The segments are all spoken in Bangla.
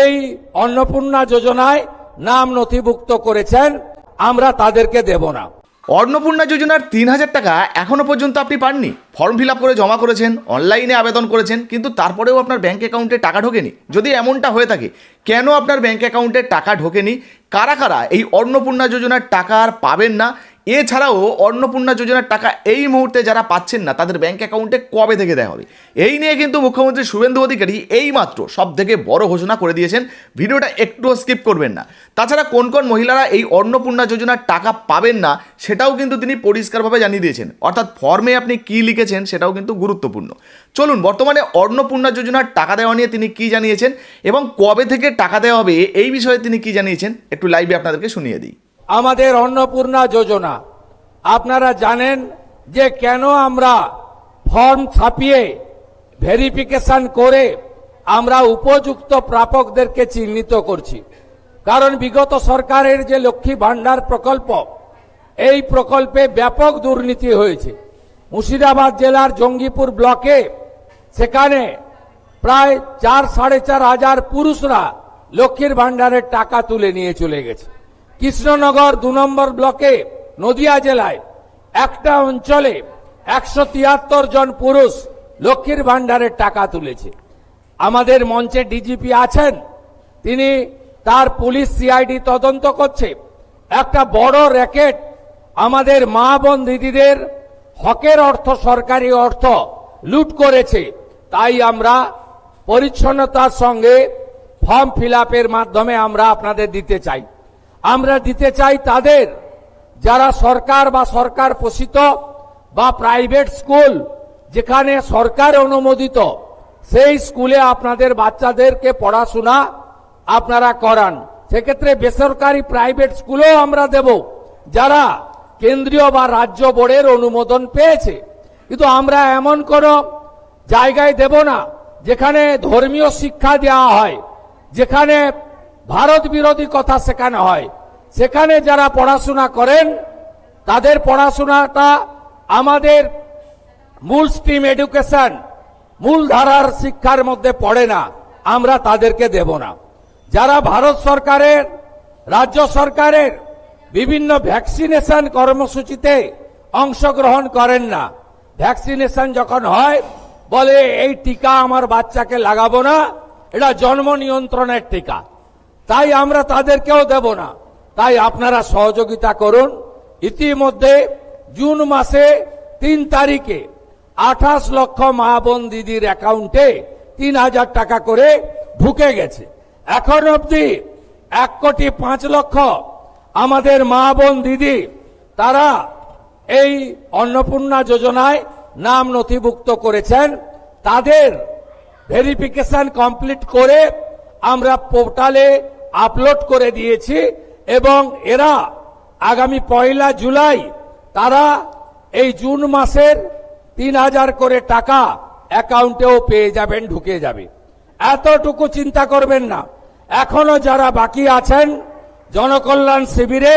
এই অন্নপূর্ণা যোজনায় নাম নথিভুক্ত করেছেন, আমরা তাদেরকে দেব না। অন্নপূর্ণা যোজনার ৩,০০০ টাকা এখনো পর্যন্ত আপনি পাননি। ফর্ম ফিল আপ করে জমা করেছেন, অনলাইনে আবেদন করেছেন, কিন্তু তারপরেও আপনার ব্যাঙ্ক অ্যাকাউন্টে টাকা ঢোকেনি। যদি এমনটা হয়ে থাকে, কেন আপনার ব্যাঙ্ক অ্যাকাউন্টে টাকা ঢোকেনি, কারা কারা এই অন্নপূর্ণা যোজনার টাকা আর পাবেন না, এছাড়াও অন্নপূর্ণা যোজনার টাকা এই মুহূর্তে যারা পাচ্ছেন না তাদের ব্যাঙ্ক অ্যাকাউন্টে কবে থেকে দেওয়া হবে, এই নিয়ে কিন্তু মুখ্যমন্ত্রী শুভেন্দু অধিকারী এইমাত্র সব থেকে বড় ঘোষণা করে দিয়েছেন। ভিডিওটা একটুও স্কিপ করবেন না। তাছাড়া কোন কোন মহিলারা এই অন্নপূর্ণা যোজনার টাকা পাবেন না সেটাও কিন্তু তিনি পরিষ্কারভাবে জানিয়ে দিয়েছেন। অর্থাৎ ফর্মে আপনি কী লিখেছেন সেটাও কিন্তু গুরুত্বপূর্ণ। চলুন বর্তমানে অন্নপূর্ণা যোজনার টাকা দেওয়া নিয়ে তিনি কী জানিয়েছেন এবং কবে থেকে টাকা দেওয়া হবে এই বিষয়ে তিনি কী জানিয়েছেন একটু লাইভে আপনাদেরকে শুনিয়ে দিই। আমাদের অন্নপূর্ণা যোজনা আপনারা জানেন যে কেন আমরা ফর্ম ছাপিয়ে ভেরিফিকেশন করে আমরা উপযুক্ত প্রাপকদেরকে চিহ্নিত করছি। কারণ বিগত সরকারের যে লক্ষ্মী ভান্ডার প্রকল্প, এই প্রকল্পে ব্যাপক দুর্নীতি হয়েছে। মুর্শিদাবাদ জেলার জঙ্গিপুর ব্লকে সেখানে প্রায় 4-4.5 হাজার পুরুষরা লক্ষ্মীর ভান্ডারের টাকা তুলে নিয়ে চলে গেছে। কৃষ্ণনগর 2 নম্বর ব্লকে নদিয়া জেলায় একটা অঞ্চলে 173 জন পুরুষ লক্ষ্মীর ভান্ডারের টাকা তুলেছে। আমাদের মঞ্চে ডিজিপি আছেন, তিনি তার পুলিশ সিআইডি তদন্ত করছে। একটা বড় র্যাকেট আমাদের মা বোন দিদিদের হকের অর্থ, সরকারি অর্থ লুট করেছে। তাই আমরা পরিচ্ছন্নতার সঙ্গে ফর্ম ফিল আপের মাধ্যমে আমরা আপনাদের দিতে চাই। আমরা দিতে চাই তাদের যারা সরকার বা সরকার পোষিত বা প্রাইভেট স্কুল যেখানে সরকার অনুমোদিত, সেই স্কুলে আপনাদের বাচ্চাদেরকে পড়াশোনা আপনারা করান। সেক্ষেত্রে বেসরকারি প্রাইভেট স্কুলেও আমরা দেব যারা কেন্দ্রীয় বা রাজ্য বোর্ডের অনুমোদন পেয়েছে। কিন্তু আমরা এমন কোনো জায়গায় দেব না যেখানে ধর্মীয় শিক্ষা দেওয়া হয়, যেখানে ভারত বিরোধী কথা শেখানো হয়। সেখানে যারা পড়াশোনা করেন তাদের পড়াশোনাটা আমাদের মূল স্ট্রিম এডুকেশন, মূল ধারার শিক্ষার মধ্যে পড়ে না, আমরা তাদেরকে দেব না। যারা ভারত সরকারের, রাজ্য সরকারের বিভিন্ন ভ্যাকসিনেশন কর্মসূচিতে অংশগ্রহণ করেন না, ভ্যাকসিনেশন যখন হয় বলে এই টিকা আমার বাচ্চাকে লাগাবো না, এটা জন্ম নিয়ন্ত্রণের টিকা, তাই আমরা তাদেরকেও দেব না। তাই আপনারা সহযোগিতা করুন। ইতিমধ্যে জুন মাসে 3 তারিখে 28 লক্ষ মা বোন দিদির অ্যাকাউন্টে 3,000 টাকা করে ঢুকে গেছে। এখন অবধি 1,05,00,000 আমাদের মা বোন দিদি তারা এই অন্নপূর্ণা যোজনায় নাম নথিভুক্ত করেছেন। তাদের ভেরিফিকেশন কমপ্লিট করে আমরা পোর্টালে আপলোড করে দিয়েছি এবং এরা আগামী 1 জুলাই তারা এই জুন মাসের 3,000 করে টাকা অ্যাকাউন্টেও পেয়ে যাবেন, ঢুকে যাবে। এতটুকু চিন্তা করবেন না। এখনো যারা বাকি আছেন জনকল্যাণ শিবিরে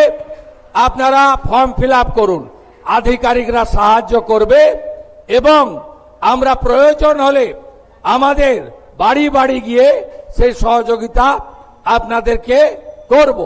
আপনারা ফর্ম ফিল আপ করুন, আধিকারিকরা সাহায্য করবে এবং আমরা প্রয়োজন হলে আমাদের বাড়ি বাড়ি গিয়ে সেই সহযোগিতা আপনাদেরকে করব।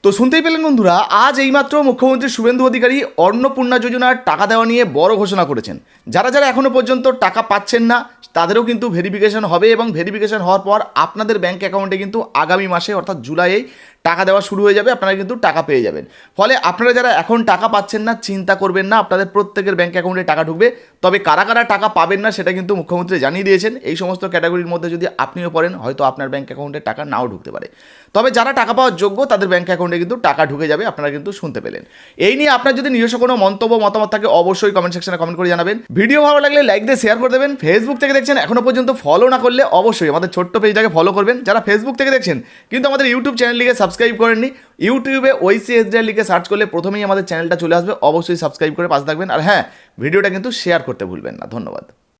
তো শুনতেই পেলেন বন্ধুরা, আজ এইমাত্র মুখ্যমন্ত্রী শুভেন্দু অধিকারী অন্নপূর্ণা যোজনার টাকা দেওয়া নিয়ে বড় ঘোষণা করেছেন। যারা যারা এখনো পর্যন্ত টাকা পাচ্ছেন না তাদেরও কিন্তু ভেরিফিকেশন হবে এবং ভেরিফিকেশন হওয়ার পর আপনাদের ব্যাঙ্ক অ্যাকাউন্টে কিন্তু আগামী মাসে অর্থাৎ জুলাইয়ে টাকা দেওয়া শুরু হয়ে যাবে, আপনারা কিন্তু টাকা পেয়ে যাবেন। ফলে আপনারা যারা এখন টাকা পাচ্ছেন না চিন্তা করবেন না, আপনাদের প্রত্যেকের ব্যাঙ্ক অ্যাকাউন্টে টাকা ঢুকবে। তবে কারা কারা টাকা পাবেন না সেটা কিন্তু মুখ্যমন্ত্রী জানিয়ে দিয়েছেন। এই সমস্ত ক্যাটাগরির মধ্যে যদি আপনিও পড়েন হয়তো আপনার ব্যাঙ্ক অ্যাকাউন্টে টাকা নাও ঢুকতে পারে। তবে যারা টাকা পাওয়ার যোগ্য তাদের ব্যাঙ্ক অ্যাকাউন্টে কিন্তু টাকা ঢুকে যাবে, আপনারা কিন্তু শুনতে পেলেন। এই নিয়ে আপনার যদি নিজস্ব কোনো মন্তব্য মতামত থাকে অবশ্যই কমেন্ট সেকশনে কমেন্ট করে জানাবেন। ভিডিও ভালো লাগলে লাইক দিয়ে শেয়ার করে দেবেন। ফেসবুক থেকে দেখছেন এখনো পর্যন্ত ফলো না করলে অবশ্যই আমাদের ছোট্ট পেজটাকে ফলো করবেন। যারা ফেসবুক থেকে দেখছেন কিন্তু আমাদের ইউটিউব চ্যানেলটিকে সাবস্ক্রাইব করেননি, ইউটিউবে OICSDR লিখে সার্চ করলে প্রথমেই আমাদের চ্যানেলটা চলে আসবে, অবশ্যই সাবস্ক্রাইব করে পাশে থাকবেন। আর হ্যাঁ, ভিডিওটা কিন্তু শেয়ার করতে ভুলবেন না। ধন্যবাদ।